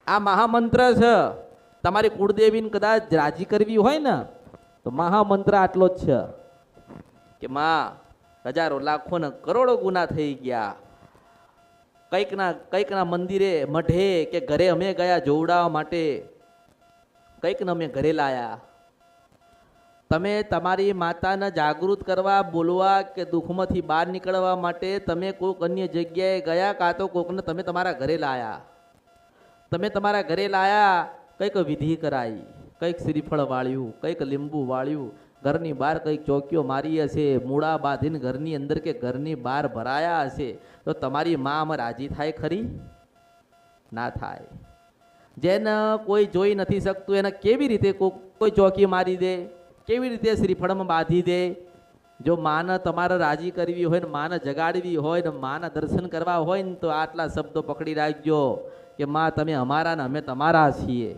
આ મહામંત્ર છે. તમારી કુળદેવીને કદાચ રાજી કરવી હોય ને તો મહામંત્ર આટલો જ છે કે માં હજારો લાખો ને કરોડો ગુના થઈ ગયા. કંઈકના મંદિરે મઢે કે ઘરે અમે ગયા જોવડાવવા માટે, કંઈકને અમે ઘરે લાયા. તમે તમારી માતાને જાગૃત કરવા, બોલવા કે દુઃખમાંથી બહાર નીકળવા માટે તમે કોઈક અન્ય જગ્યાએ ગયા, કાં તો કોઈકને તમે તમારા ઘરે લાયા. તમે તમારા ઘરે લાયા, કંઈક વિધિ કરાઈ, કંઈક શ્રીફળ વાળ્યું, કંઈક લીંબુ વાળ્યું, ઘરની બહાર કંઈક ચોકીઓ મારી હશે, મૂળા બાંધીને ઘરની અંદર કે ઘરની બહાર ભરાયા હશે, તો તમારી મા આમાં રાજી થાય ખરી? ના થાય. જેને કોઈ જોઈ નથી શકતું એને કેવી રીતે કોઈ ચોકી મારી દે, કેવી રીતે શ્રીફળમાં બાંધી દે? જો માને તમારે રાજી કરવી હોય ને માને જગાડવી હોય ને માના દર્શન કરવા હોય ને તો આટલા શબ્દો પકડી રાખજો કે માં તમે અમારા ને અમે તમારા છીએ.